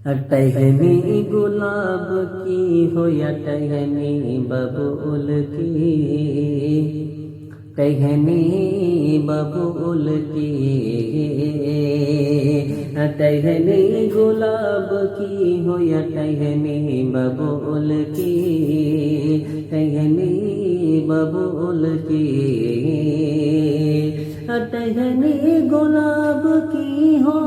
ٹہنی گلاب کی ہو یا ٹہنی ببول کی، ٹہنی ببول کی، ٹہنی گلاب کی ہو یا ٹہنی ببول کی، ٹہنی ببول کی، ٹہنی گلاب کی ہو،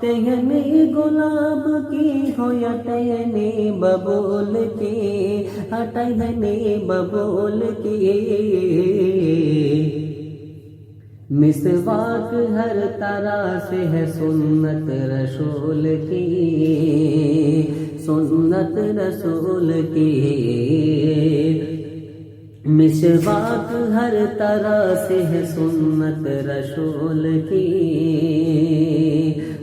ٹہنی گلاب کی ہو یا ٹہنی ببول کی، ٹہنی ببول کی، مسواک ہر طرح سے ہے سنت رسول کی، سنت رسول کی، مسواک ہر طرح سے ہے سنت رسول کی،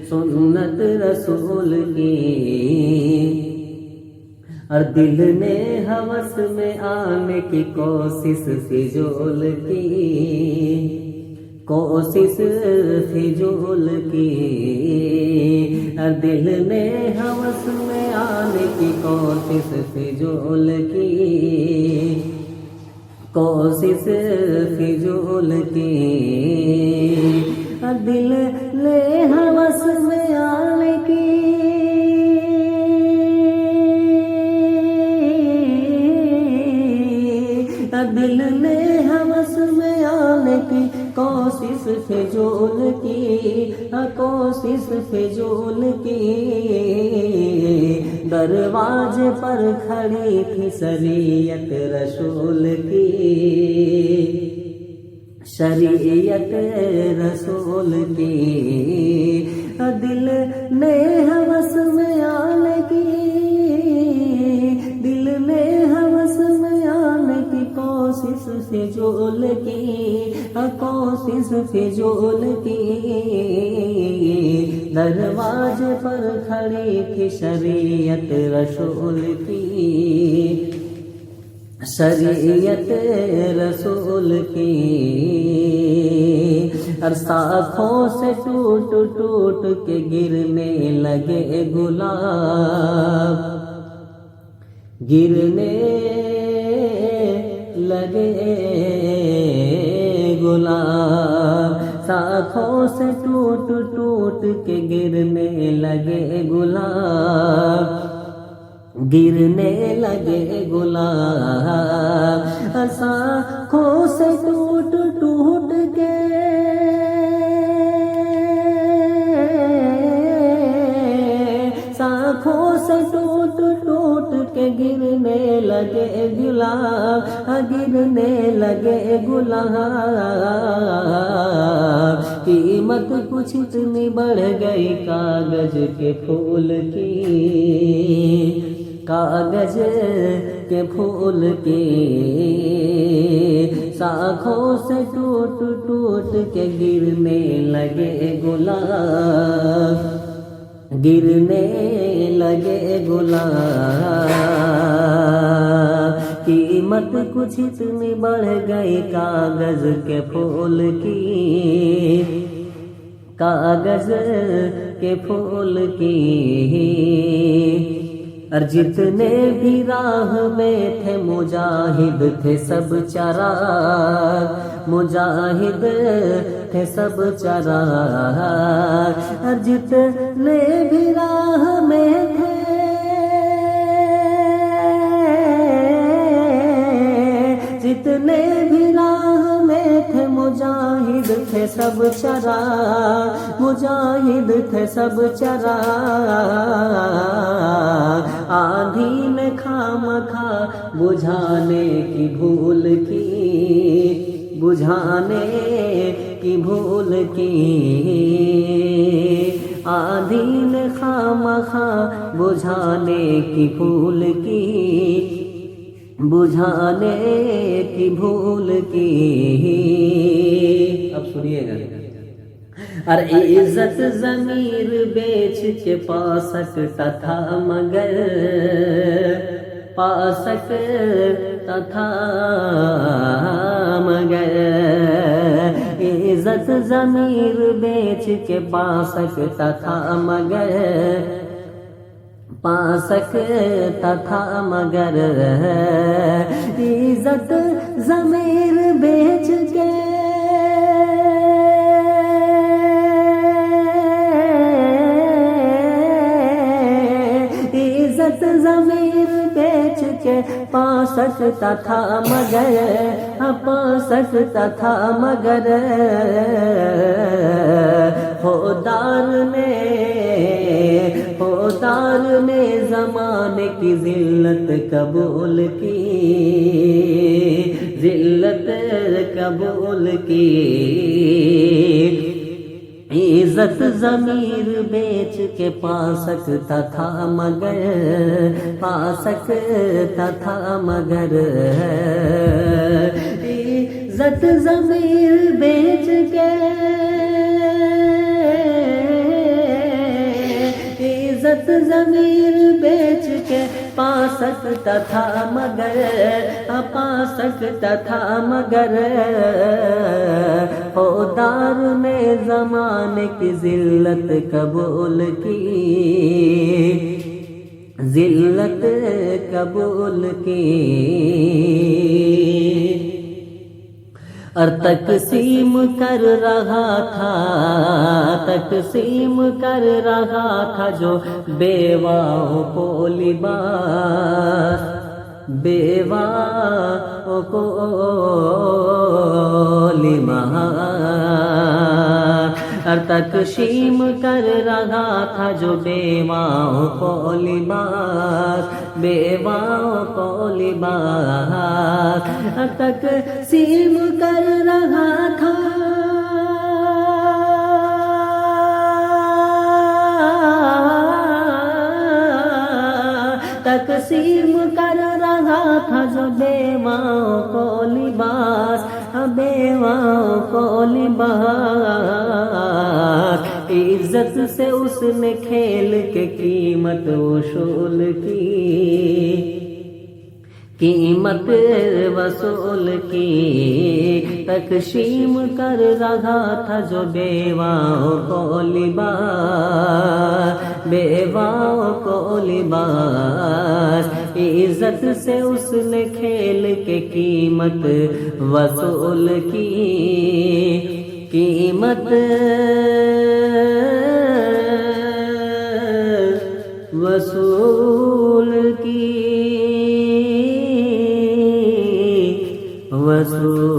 سنت رسول کی، اور دل نے ہوس میں آنے کی کوشش فضول کی، کوشش فضول کی، اور دل نے ہوس میں آنے کی کوشش فضول کی، کوشش فضول کی، دل نے ہوس میں آنے کی، دل نے ہوس میں آنے کی کوشش فضول کی، کوشش فضول کی، دروازے پر کھڑی تھی شریعت رسول کی، شریعت رسول کی، دل نے ہوس میں آنے کی، دل نے ہوس میں آنے کی کوشش فضول کی، کوشش فضول کی، دروازے پر کھڑی تھی شریعت رسول کی، شریعت رسول کی، اور ساکھوں سے ٹوٹ ٹوٹ کے گرنے لگے گلاب، گرنے لگے گلاب، ساکھوں سے ٹوٹ ٹوٹ کے گرنے لگے گلاب، گرنے لگے گلاب، ساکھوں سے ٹوٹ ٹوٹ کے، ساکھوں سے ٹوٹ ٹوٹ کے گرنے لگے گلاب، گرنے لگے گلاب، قیمت کچھ اتنی بڑھ گئی کاغذ کے پھول کی، کاغذ کے پھول کی، ساکھوں سے ٹوٹ ٹوٹ کے گرنے لگے گلاب، گرنے لگے گلاب، قیمت کچھ اتنی بڑھ گئی کاغذ کے پھول کی، کاغذ کے پھول کی، اور جتنے بھی راہ میں تھے مجاہد تھے سب چراغ، مجاہد تھے سب چراغ، اور جتنے بھی راہ میں تھے، جتنے بھی راہ میں تھے مجاہد تھے سب چراغ، مجاہد تھے سب چراغ، آندھی نے خامخواہ بجھانے کی بھول کی، بجھانے کی بھول کی، آندھی نے خامخواہ بجھانے کی بھول کی، بجھانے کی بھول کی، اب سنیے گا، اور عزت ضمیر بیچ کے پا سکتا تھا مگر، پا سکتا تھا مگر، عزت ضمیر بیچ کے پا سکتا تھا مگر عزت ضمیر بیچ کے عزت ضمیر بیچ کے پا سکتا تھا مگر خوددار نے زمانے کی ذلت قبول کی عزت ضمیر بیچ کے پا سکتا تھا مگر عزت ضمیر بیچ کے عزت ضمیر بیچ کے پا سکتا تھا مگر خوددار نے زمانے کی ذلت قبول کی اور تقسیم کر رہا تھا جو بیواؤں کو لباس اور تقسیم کر رہا تھا جو بیواؤں کو لباس تقسیم کر رہا تھا جو بیواؤں کو لباس عزت سے اس نے کھیل کے قیمت وصول کی تقسیم کر رہا تھا جو بیواؤں کو لباس عزت سے اس نے کھیل کے قیمت وصول کی وصول